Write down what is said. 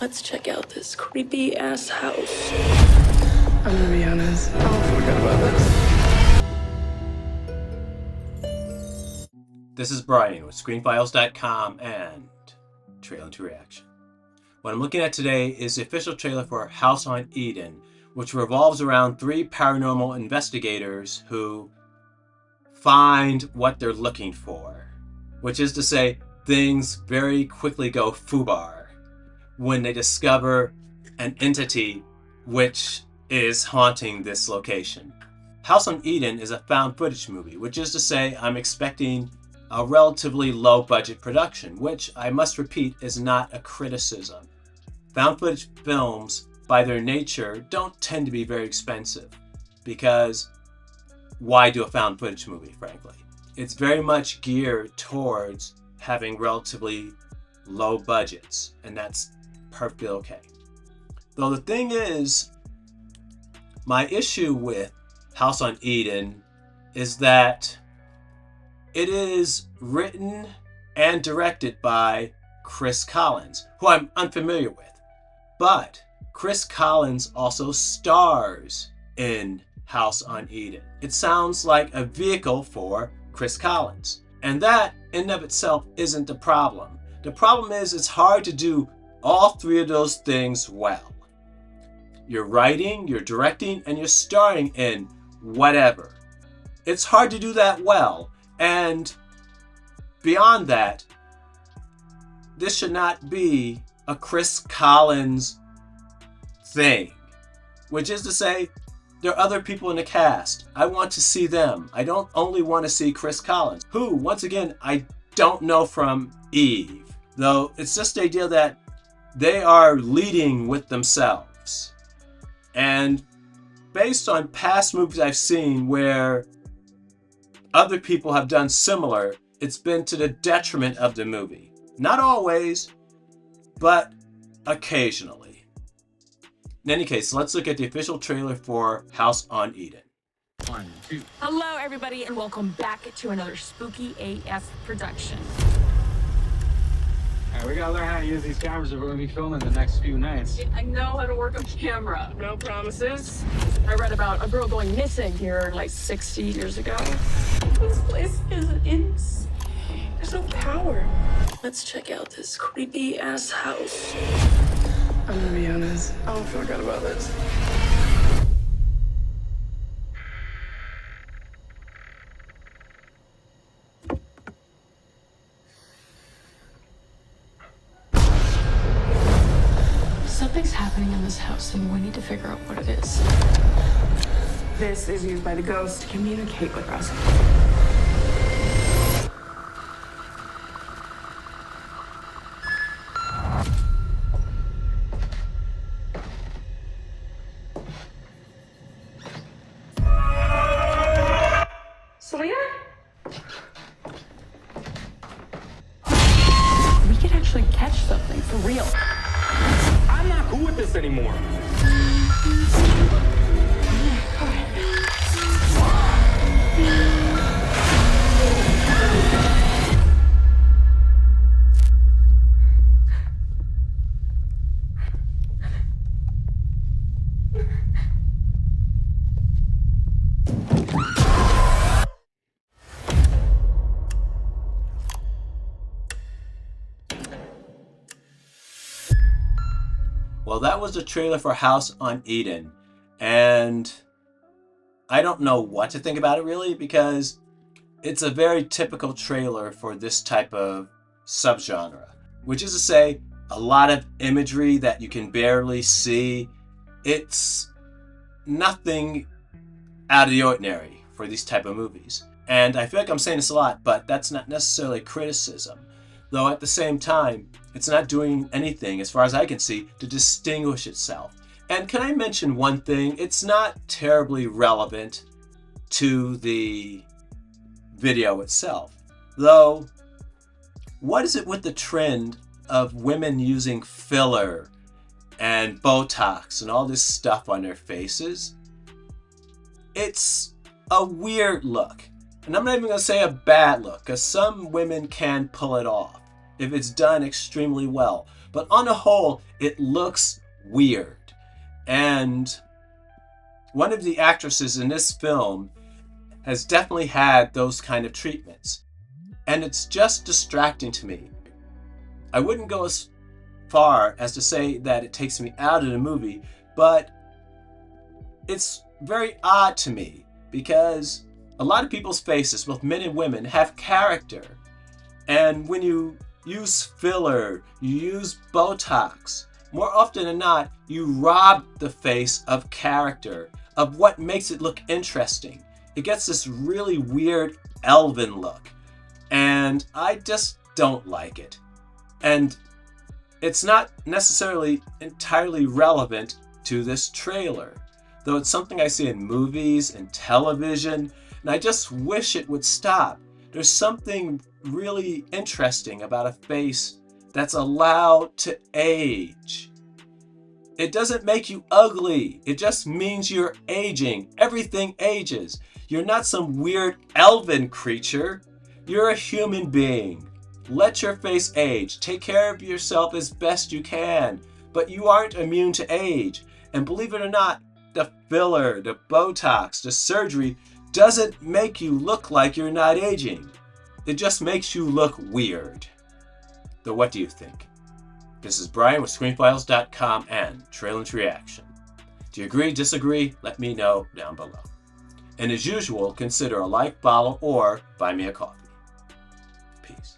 Let's check out this creepy ass house. I'm gonna be honest, I don't feel good about this. This is Brian with ScreenFiles.com and Trailer to Reaction. What I'm looking at today is the official trailer for House on Eden, which revolves around 3 paranormal investigators who find what they're looking for. Which is to say, things very quickly go foobar when they discover an entity which is haunting this location. House on Eden is a found footage movie, which is to say I'm expecting a relatively low budget production, which I must repeat is not a criticism. Found footage films, by their nature, don't tend to be very expensive because why do a found footage movie, frankly? It's very much geared towards having relatively low budgets, and that's perfectly okay. Though the thing is, my issue with House on Eden is that it is written and directed by Kris Collins, who I'm unfamiliar with. But Kris Collins also stars in House on Eden. It sounds like a vehicle for Kris Collins. And that, in and of itself, isn't the problem. The problem is it's hard to do all 3 of those things well. You're writing, you're directing, and you're starring in whatever. It's hard to do that well. And beyond that, this should not be a Kris Collins thing. Which is to say, there are other people in the cast. I want to see them. I don't only want to see Kris Collins, who, once again, I don't know from Eve. Though it's just the idea that they are leading with themselves. And based on past movies I've seen where other people have done similar, it's been to the detriment of the movie. Not always, but occasionally. In any case, let's look at the official trailer for House on Eden. 1, 2. Hello, everybody, and welcome back to another spooky AF production. Alright, we gotta learn how to use these cameras if we're gonna be filming the next few nights. I know how to work a camera. No promises. I read about a girl going missing here like 60 years ago. This place is insane. There's no power. Let's check out this creepy ass house. I'm gonna be honest, I don't feel good about this. Something's happening in this house, and we need to figure out what it is. This is used by the ghost to communicate with us. Selena? We could actually catch something for real. I'm not cool with this anymore. Well, that was the trailer for House on Eden, and I don't know what to think about it really, because it's a very typical trailer for this type of subgenre, which is to say, a lot of imagery that you can barely see. It's nothing out of the ordinary for these type of movies. And I feel like I'm saying this a lot, but that's not necessarily criticism. Though at the same time, it's not doing anything, as far as I can see, to distinguish itself. And can I mention one thing? It's not terribly relevant to the video itself. Though, what is it with the trend of women using filler and Botox and all this stuff on their faces? It's a weird look. And I'm not even going to say a bad look, because some women can pull it off if it's done extremely well. But on the whole, it looks weird. And one of the actresses in this film has definitely had those kind of treatments. And it's just distracting to me. I wouldn't go as far as to say that it takes me out of the movie, but it's very odd to me because a lot of people's faces, both men and women, have character. And when you use filler, you use Botox, more often than not, you rob the face of character, of what makes it look interesting. It gets this really weird elven look, and I just don't like it. And it's not necessarily entirely relevant to this trailer, though it's something I see in movies and television, and I just wish it would stop. There's something really interesting about a face that's allowed to age. It doesn't make you ugly. It just means you're aging. Everything ages. You're not some weird elven creature. You're a human being. Let your face age. Take care of yourself as best you can. But you aren't immune to age. And believe it or not, the filler, the Botox, the surgery doesn't make you look like you're not aging. It just makes you look weird. So what do you think? This is Brian with ScreenFiles.com and Trailer to Reaction. Do you agree, disagree? Let me know down below. And as usual, consider a like, follow, or buy me a coffee. Peace.